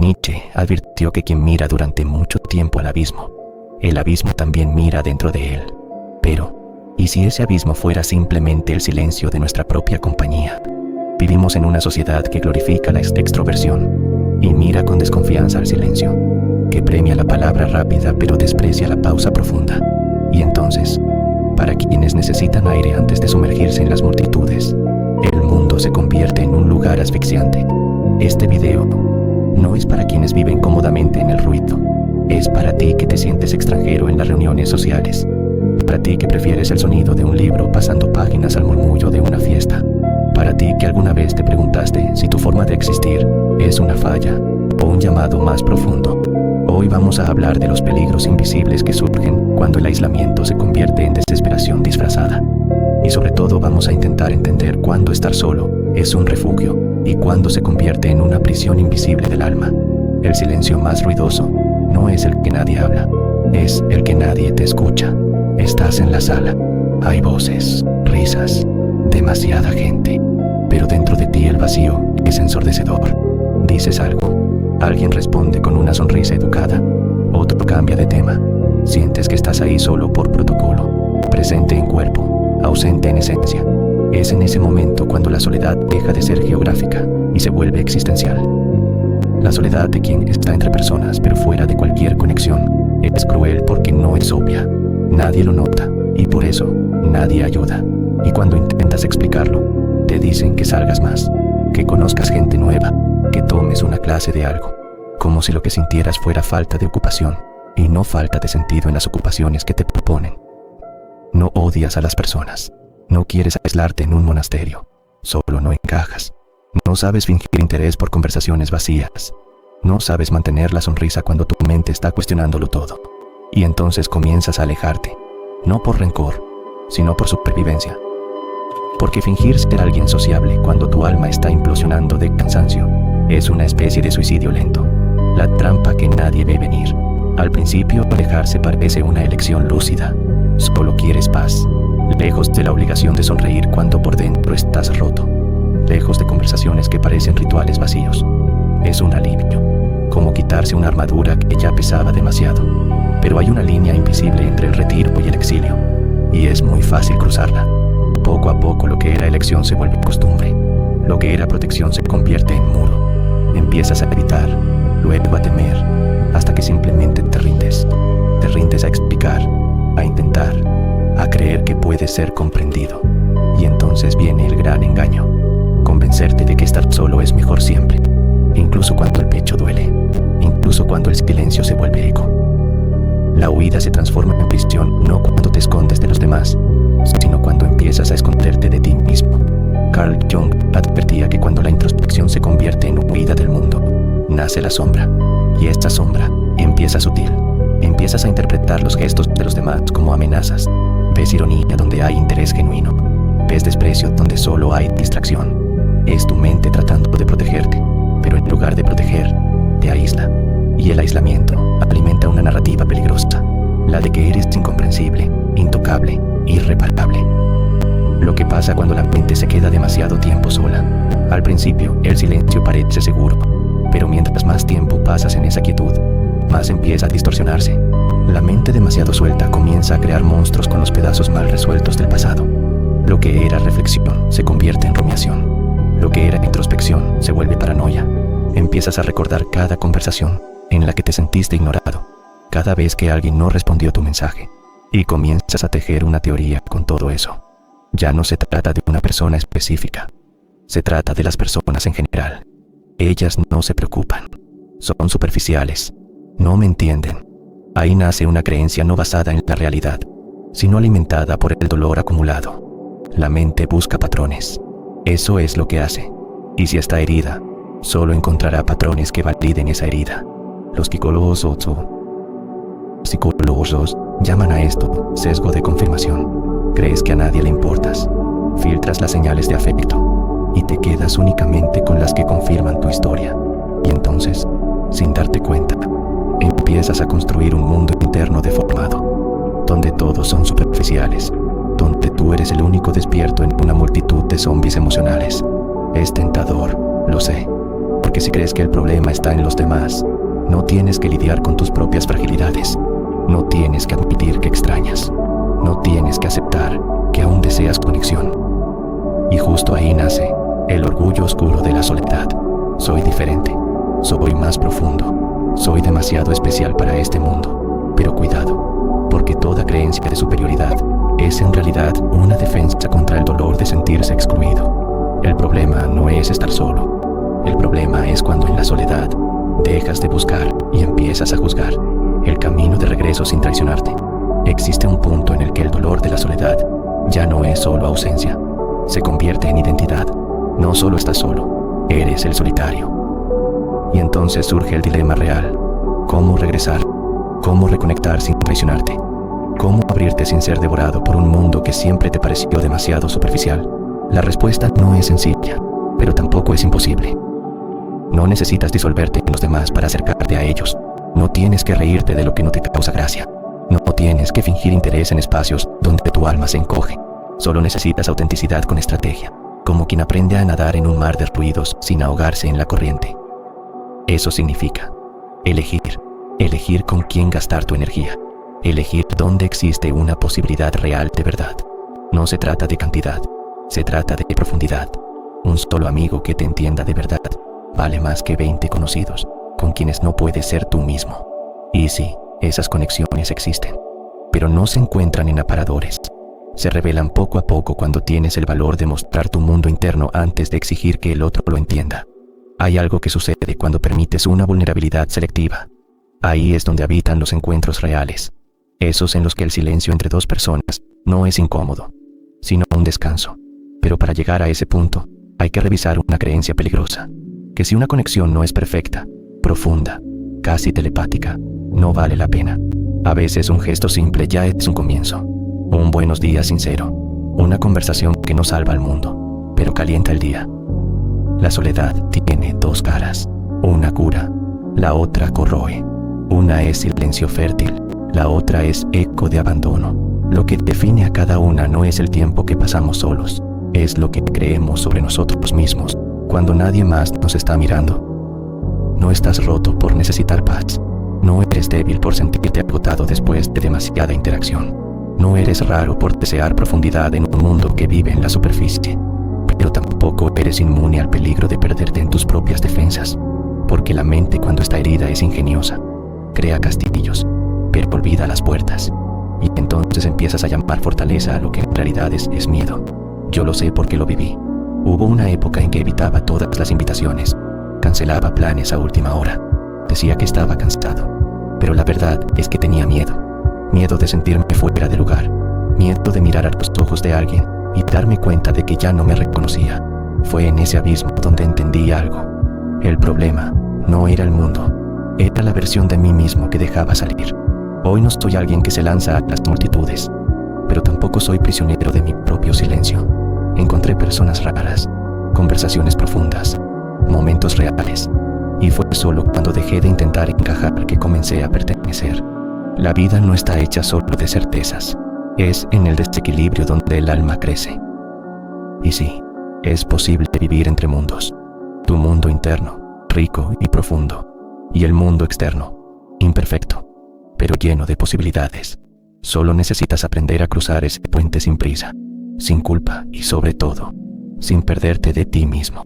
Nietzsche advirtió que quien mira durante mucho tiempo al abismo, el abismo también mira dentro de él. Pero, ¿y si ese abismo fuera simplemente el silencio de nuestra propia compañía? Vivimos en una sociedad que glorifica la extroversión y mira con desconfianza al silencio, que premia la palabra rápida pero desprecia la pausa profunda. Y entonces, para quienes necesitan aire antes de sumergirse en las multitudes, el mundo se convierte en un lugar asfixiante. Este video no es para quienes viven cómodamente en el ruido. Es para ti que te sientes extranjero en las reuniones sociales. Para ti que prefieres el sonido de un libro pasando páginas al murmullo de una fiesta. Para ti que alguna vez te preguntaste si tu forma de existir es una falla o un llamado más profundo. Hoy vamos a hablar de los peligros invisibles que surgen cuando el aislamiento se convierte en desesperación disfrazada. Y sobre todo vamos a intentar entender cuándo estar solo es un refugio y cuándo se convierte en una prisión invisible del alma. El silencio más ruidoso no es el que nadie habla, es el que nadie te escucha. Estás en la sala, hay voces, risas, demasiada gente, pero dentro de ti el vacío es ensordecedor. Dices algo, alguien responde con una sonrisa educada, otro cambia de tema. Sientes que estás ahí solo por protocolo, presente en cuerpo, ausente en esencia. Es en ese momento cuando la soledad deja de ser geográfica y se vuelve existencial. La soledad de quien está entre personas pero fuera de cualquier conexión es cruel porque no es obvia. Nadie lo nota y por eso nadie ayuda. Y cuando intentas explicarlo, te dicen que salgas más, que conozcas gente nueva, que tomes una clase de algo, como si lo que sintieras fuera falta de ocupación y no falta de sentido en las ocupaciones que te proponen. No odias a las personas, no quieres aislarte en un monasterio, solo no encajas. No sabes fingir interés por conversaciones vacías, no sabes mantener la sonrisa cuando tu mente está cuestionándolo todo. Y entonces comienzas a alejarte, no por rencor, sino por supervivencia. Porque fingir ser alguien sociable cuando tu alma está implosionando de cansancio es una especie de suicidio lento, la trampa que nadie ve venir. Al principio, alejarse parece una elección lúcida. Solo quieres paz, lejos de la obligación de sonreír cuando por dentro estás roto, lejos de conversaciones que parecen rituales vacíos. Es un alivio, como quitarse una armadura que ya pesaba demasiado. Pero hay una línea invisible entre el retiro y el exilio, y es muy fácil cruzarla. Poco a poco lo que era elección se vuelve costumbre, lo que era protección se convierte en muro. Empiezas a evitar, luego a temer, hasta que simplemente te rindes. Te rindes a explicar, a intentar, a creer que puedes ser comprendido. Y entonces viene el gran engaño, convencerte de que estar solo es mejor siempre, incluso cuando el pecho duele, incluso cuando el silencio se vuelve eco. La huida se transforma en prisión no cuando te escondes de los demás, sino cuando empiezas a esconderte de ti mismo. Carl Jung advertía que cuando la introspección se convierte en huida del mundo, nace la sombra, y esta sombra empieza sutil. Empiezas a interpretar los gestos de los demás como amenazas. Ves ironía donde hay interés genuino. Ves desprecio donde solo hay distracción. Es tu mente tratando de protegerte, pero en lugar de proteger, te aísla. Y el aislamiento alimenta una narrativa peligrosa, la de que eres incomprensible, intocable, irreparable. Lo que pasa cuando la mente se queda demasiado tiempo sola. Al principio, el silencio parece seguro, pero mientras más tiempo pasas en esa quietud, más empieza a distorsionarse. La mente demasiado suelta comienza a crear monstruos con los pedazos mal resueltos del pasado. Lo que era reflexión se convierte en rumiación. Lo que era introspección se vuelve paranoia. Empiezas a recordar cada conversación en la que te sentiste ignorado, cada vez que alguien no respondió tu mensaje, y comienzas a tejer una teoría con todo eso. Ya no se trata de una persona específica, se trata de las personas en general. Ellas no se preocupan, son superficiales, no me entienden. Ahí nace una creencia no basada en la realidad, sino alimentada por el dolor acumulado. La mente busca patrones, eso es lo que hace, y si está herida, solo encontrará patrones que validen esa herida. Los psicólogos llaman a esto sesgo de confirmación. Crees que a nadie le importas, filtras las señales de afecto y te quedas únicamente con las que confirman tu historia. Y entonces, sin darte cuenta, empiezas a construir un mundo interno deformado, donde todos son superficiales, donde tú eres el único despierto en una multitud de zombies emocionales. Es tentador, lo sé, Porque si crees que el problema está en los demás, no tienes que lidiar con tus propias fragilidades. No tienes que admitir que extrañas. No tienes que aceptar que aún deseas conexión. Y justo ahí nace el orgullo oscuro de la soledad. Soy diferente. Soy más profundo. Soy demasiado especial para este mundo. Pero cuidado, porque toda creencia de superioridad es en realidad una defensa contra el dolor de sentirse excluido. El problema no es estar solo. El problema es cuando en la soledad dejas de buscar y empiezas a juzgar el camino de regreso sin traicionarte. Existe un punto en el que el dolor de la soledad ya no es solo ausencia, se convierte en identidad. No solo estás solo, eres el solitario. Y entonces surge el dilema real: ¿cómo regresar? ¿Cómo reconectar sin traicionarte? ¿Cómo abrirte sin ser devorado por un mundo que siempre te pareció demasiado superficial? La respuesta no es sencilla, pero tampoco es imposible. No necesitas disolverte en los demás para acercarte a ellos. No tienes que reírte de lo que no te causa gracia. No tienes que fingir interés en espacios donde tu alma se encoge. Solo necesitas autenticidad con estrategia, como quien aprende a nadar en un mar de ruidos sin ahogarse en la corriente. Eso significa elegir con quién gastar tu energía, elegir dónde existe una posibilidad real de verdad. No se trata de cantidad, se trata de profundidad. Un solo amigo que te entienda de verdad vale más que 20 conocidos con quienes no puedes ser tú mismo. Y sí, esas conexiones existen, pero no se encuentran en aparadores. Se revelan poco a poco cuando tienes el valor de mostrar tu mundo interno antes de exigir que el otro lo entienda. Hay algo que sucede cuando permites una vulnerabilidad selectiva. Ahí es donde habitan los encuentros reales, esos en los que el silencio entre dos personas no es incómodo, sino un descanso. Pero para llegar a ese punto, hay que revisar una creencia peligrosa: que si una conexión no es perfecta, profunda, casi telepática, no vale la pena. A veces un gesto simple ya es un comienzo. Un buenos días sincero, una conversación que no salva al mundo, pero calienta el día. La soledad tiene dos caras, una cura, la otra corroe. Una es silencio fértil, la otra es eco de abandono. Lo que define a cada una no es el tiempo que pasamos solos, es lo que creemos sobre nosotros mismos cuando nadie más nos está mirando. No estás roto por necesitar paz. No eres débil por sentirte agotado después de demasiada interacción. No eres raro por desear profundidad en un mundo que vive en la superficie. Pero tampoco eres inmune al peligro de perderte en tus propias defensas. Porque la mente, cuando está herida, es ingeniosa. Crea castillos, pero olvida las puertas. Y entonces empiezas a llamar fortaleza a lo que en realidad es miedo. Yo lo sé porque lo viví. Hubo una época en que evitaba todas las invitaciones. Cancelaba planes a última hora. Decía que estaba cansado. Pero la verdad es que tenía miedo. Miedo de sentirme fuera de lugar. Miedo de mirar a los ojos de alguien y darme cuenta de que ya no me reconocía. Fue en ese abismo donde entendí algo. El problema no era el mundo. Era la versión de mí mismo que dejaba salir. Hoy no soy alguien que se lanza a las multitudes, pero tampoco soy prisionero de mi propio silencio. Encontré personas raras, conversaciones profundas, momentos reales. Y fue solo cuando dejé de intentar encajar que comencé a pertenecer. La vida no está hecha solo de certezas. Es en el desequilibrio donde el alma crece. Y sí, es posible vivir entre mundos. Tu mundo interno, rico y profundo, y el mundo externo, imperfecto, pero lleno de posibilidades. Solo necesitas aprender a cruzar ese puente sin prisa, sin culpa y sobre todo, sin perderte de ti mismo.